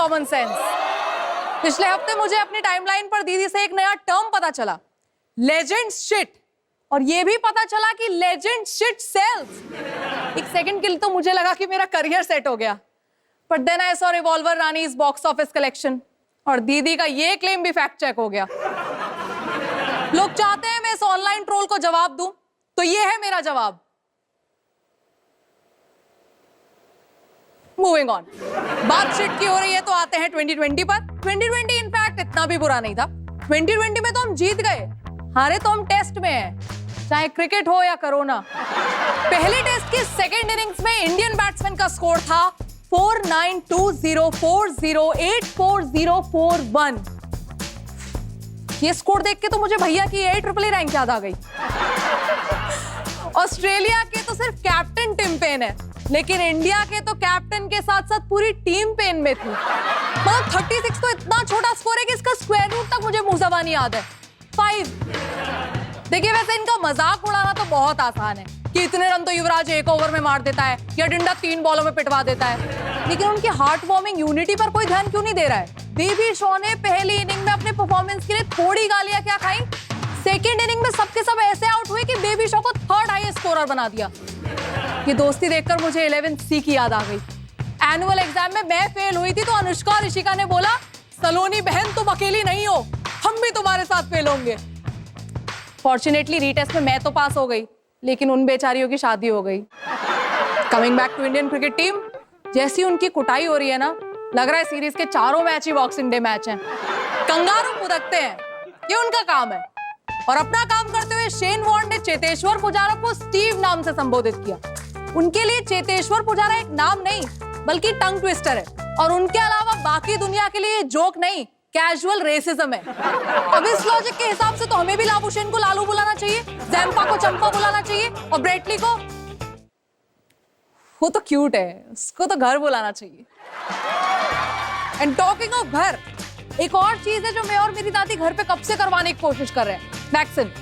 Common sense. पिछले हफ्ते मुझे अपनी टाइमलाइन पर दीदी से एक नया टर्म पता चला, लेजेंड शिट, और ये भी पता चला कि लेजेंड शिट सेल्स। एक सेकंड के लिए तो मुझे लगा कि मेरा करियर सेट हो गया, but then I saw revolver Rani's box office collection और दीदी का ये क्लेम भी फैक्ट चेक हो गया। लोग चाहते हैं मैं इस ऑनलाइन ट्रोल को जवाब दूं, तो ये है मेरा जवाब। मूविंग ऑन, बात शिट की हो रही है तो आते हैं 2020 पर। 2020 इनफैक्ट इतना भी बुरा नहीं था। 2020 में तो हम जीत गए, हारे तो हम टेस्ट में हैं, चाहे क्रिकेट हो या कोरोना। पहले टेस्ट की सेकेंड इनिंग्स में इंडियन बैट्समैन का स्कोर था 492040840441। ये स्कोर देख के तो मुझे भैया की AAA रैंक याद आ गई। ऑस्ट्रेलिया के तो सिर्फ कैप्टन टिम पेन है, लेकिन इंडिया के तो कैप्टन के साथ साथ पूरी टीम पेन में थी। मतलब 36 तो इतना छोटा स्कोर है कि इसका स्क्वायर रूट तक मुझे मुंह ज़बानी याद है, 5। देखिए वैसे इनका मजाक उड़ाना तो बहुत आसान है कि इतने रन तो युवराज एक ओवर में मार देता है या डिंडा 3 बॉलों में पिटवा देता है, लेकिन उनकी हार्ट वार्मिंग यूनिटी पर कोई ध्यान क्यों नहीं दे रहा है? बेबी शो ने पहली इनिंग में अपने परफॉर्मेंस के लिए थोड़ी गालियां क्या खाई, सेकेंड इनिंग में सबके सब ऐसे आउट हुए कि बेबी शो को थर्ड हाईएस्ट स्कोरर बना दिया। ये दोस्ती देखकर मुझे 11C की याद आ गई। एनुअल एग्जाम में मैं फेल हुई थी तो अनुष्का और ऋषिका ने बोला, सलोनी बहन तुम अकेली नहीं हो, हम भी तुम्हारे साथ फेल होंगे। फॉर्चुनेटली रीटेस्ट में मैं तो पास हो गई, लेकिन उन बेचारियों की शादी हो गई। Coming back to Indian cricket team, जैसी उनकी कुटाई हो रही है ना, लग रहा है सीरीज के चारों मैच ही बॉक्सिंग डे मैच हैं। कंगारू पुदकते हैं, ये उनका काम है। और अपना काम करते हुए शेन वॉर्न ने चेतेश्वर पुजारा को स्टीव नाम से संबोधित किया। उनके लिए चेतेश्वर पुजारा एक नाम नहीं बल्कि टंग ट्विस्टर है, और उनके अलावा बाकी दुनिया के लिए जोक नहीं, कैजुअल रेसिज्म है। अब इस लॉजिक के हिसाब से तो हमें भी लाबुशेन को लालू बुलाना चाहिए, जैम्पा को चंपा बुलाना चाहिए, और ब्रेटली को, वो तो क्यूट है, उसको तो घर बुलाना चाहिए। एंड टॉकिंग ऑफ घर, एक और चीज है जो मैं और मेरी दादी घर पे कब से करवाने की कोशिश कर रहे हैं, वैक्सीन।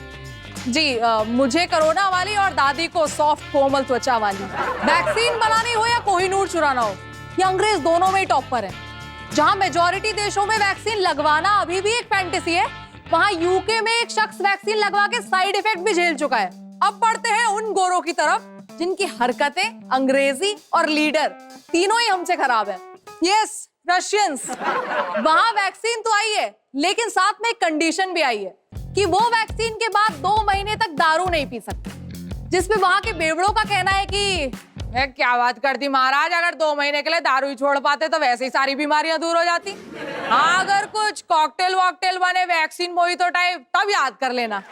जी मुझे कोरोना वाली और दादी को सॉफ्ट कोमल त्वचा वाली। वैक्सीन बनानी हो या कोहिनूर चुराना हो, ये अंग्रेज दोनों में ही टॉप पर है। जहां मेजॉरिटी देशों में वैक्सीन लगवाना अभी भी एक फैंटेसी है, वहां यूके में एक शख्स वैक्सीन लगवा के साइड इफेक्ट भी झेल चुका है। अब बढ़ते हैं उन गोरों की तरफ जिनकी हरकतें, अंग्रेजी और लीडर तीनों ही हमसे खराब है। Yes, Russians. वहां वैक्सीन तो आई है, लेकिन साथ में एक कंडीशन भी आई है कि वो वैक्सीन के बाद 2 महीने तक दारू नहीं पी सकते, जिसमें वहां के बेवड़ों का कहना है कि क्या बात करती महाराज, अगर 2 महीने के लिए दारू ही छोड़ पाते तो वैसे ही सारी बीमारियां दूर हो जाती। हाँ, अगर कुछ कॉकटेल वॉकटेल बने वैक्सीन मोहितो टाइप तब याद कर लेना।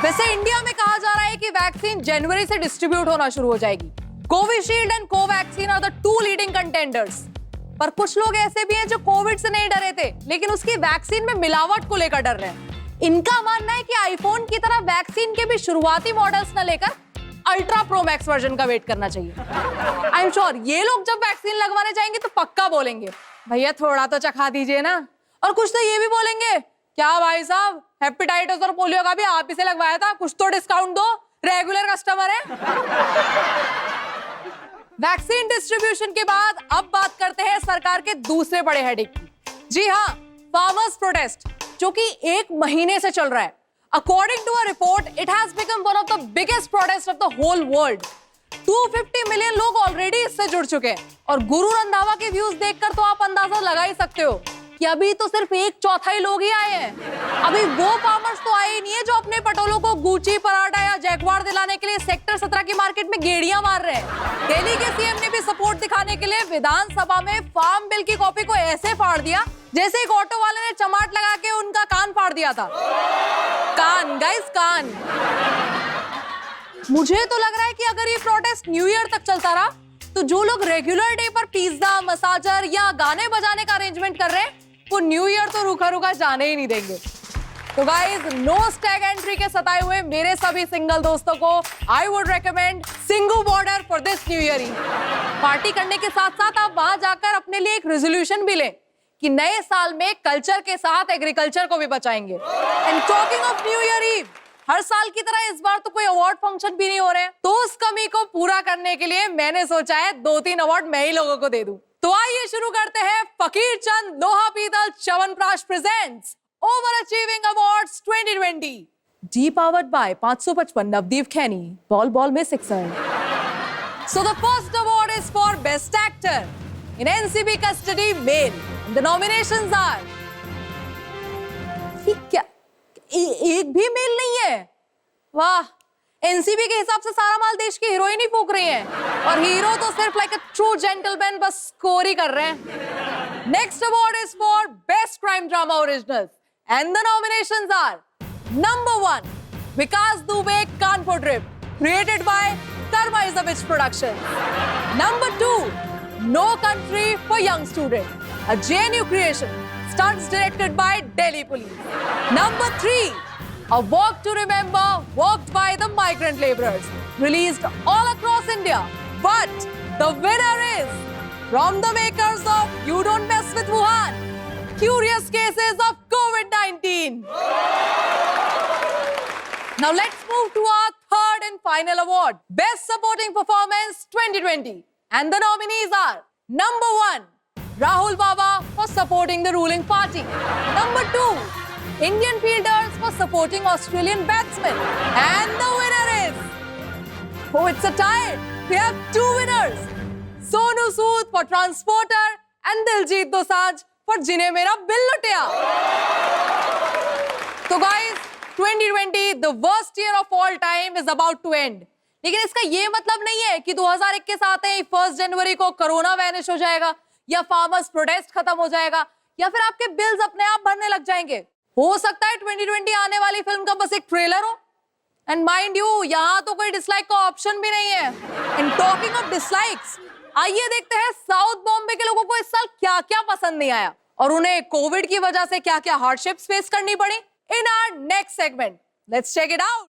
वैसे इंडिया में कहा जा रहा है कि वैक्सीन जनवरी से डिस्ट्रीब्यूट होना शुरू हो जाएगी। Covishield and Covaxin are the 2 leading contenders. पर कुछ लोग ऐसे भी हैं जो कोविड से नहीं डरे थे, लेकिन उसकी वैक्सीन में मिलावट को लेकर डर रहे हैं। इनका मानना है कि आईफोन की तरह वैक्सीन के भी शुरुआती मॉडल्स न लेकर अल्ट्रा प्रो मैक्स वर्जन का वेट करना चाहिए। आई एम श्योर ये लोग जब वैक्सीन लगवाने जाएंगे तो पक्का बोलेंगे, भैया थोड़ा तो चखा दीजिए ना। और कुछ तो ये भी बोलेंगे, क्या भाई साहब हेपेटाइटिस और पोलियो का भी आप ही से लगवाया था, कुछ तो डिस्काउंट दो, रेगुलर कस्टमर है। वैक्सीन डिस्ट्रीब्यूशन के बाद अब बात करते हैं सरकार के दूसरे बड़े हेडेक की। जी हाँ, फार्मर्स प्रोटेस्ट, जो कि 1 महीने से चल रहा है। According to a report, it has become one of the biggest protests of the whole world. 250 million लोग ऑलरेडी इससे जुड़ चुके हैं, और गुरु रंधावा के व्यूज देखकर तो आप अंदाजा लगा ही सकते हो कि अभी तो सिर्फ 1/4 लोग ही आए हैं। अभी वो फार्मर्स तो आए ही नहीं है जो अपने पटोलों को गुची, पराठा या जैगवार दिलाने के लिए सेक्टर 17 की मार्केट में गेड़ियां मार रहे हैं। दिल्ली के सीएम ने भी सपोर्ट दिखाने के लिए विधानसभा में फार्म बिल की कॉपी को ऐसे फाड़ दिया जैसे एक ऑटो वाले ने चमाट लगा के उनका कान फाड़ दिया था। कान गाइस, कान। मुझे तो लग रहा है कि अगर ये प्रोटेस्ट न्यू ईयर तक चलता रहा तो जो लोग रेगुलर डे पर पिज्जा, मसाजर या गाने बजाने का अरेंजमेंट कर रहे हैं वो न्यू ईयर तो रूखा रूखा जाने ही नहीं देंगे। तो गाइस, नो स्टैग एंट्री के सताए हुए मेरे सभी सिंगल दोस्तों को I would recommend Singhu border for this new year. Party करने के साथ साथ आप वहां जाकर अपने लिए एक रेजोल्यूशन भी लें कि नए साल में कल्चर के साथ एग्रीकल्चर को भी बचाएंगे। And talking of New Year Eve, हर साल की तरह इस बार तो कोई अवार्ड फंक्शन भी नहीं हो रहे हैं, तो उस कमी को पूरा करने के लिए मैंने सोचा है 2-3 अवार्ड मैं ही लोगों को दे दूं। तो आइए शुरू करते हैं फकीर चंद लोहा पीतल chyawanprash presents over achieving awards 2020 D powered by 555 Navdeep khaini ball ball में sixer. So the first award is for best actor in NCB custody male. The nominations are क्या एक भी मेल नहीं है. वाह, एनसीबी के हिसाब से सारा माल देश की हीरोइन ही फूक रही है और हीरो तो सिर्फ लाइक अ ट्रू जेंटलमैन बस स्कोर ही कर रहे हैं. Next award is for best crime drama original and the nominations are number 1 Vikas Dubey Kanpur trip created by karma is a witch production. Number 2 no country for young student a JNU creation stunts directed by Delhi Police. Number 3, A Walk to Remember, walked by the migrant laborers, released all across India. But the winner is from the makers of You Don't Mess with Wuhan, Curious Cases of COVID-19. Now let's move to our third and final award, Best Supporting Performance 2020. And the nominees are number 1, Rahul Baba for supporting the ruling party. Number 2, Indian fielders for supporting Australian batsmen. And the winner is, oh, it's a tie. We have 2 winners. Sonu Sood for Transporter and Diljit Dosanjh for Jine Mera Bill Lutya. So guys, 2020, the worst year of all time is about to end. लेकिन इसका ये मतलब नहीं है कि 2021 आते ही 1 जनवरी को corona vanish हो जाएगा या फार्मर्स प्रोटेस्ट खत्म हो जाएगा या फिर आपके बिल्स अपने आप भरने लग जाएंगे. हो सकता है 2020 आने वाली फिल्म का बस एक ट्रेलर हो. एंड माइंड यू, यहाँ तो कोई डिसलाइक का ऑप्शन भी नहीं है. एंड टॉकिंग ऑफ डिसलाइक्स, आइए देखते हैं साउथ बॉम्बे के लोगों को इस साल क्या क्या पसंद नहीं आया और उन्हें कोविड की वजह से क्या क्या हार्डशिप्स फेस करनी पड़ी in our next segment. Let's check it out.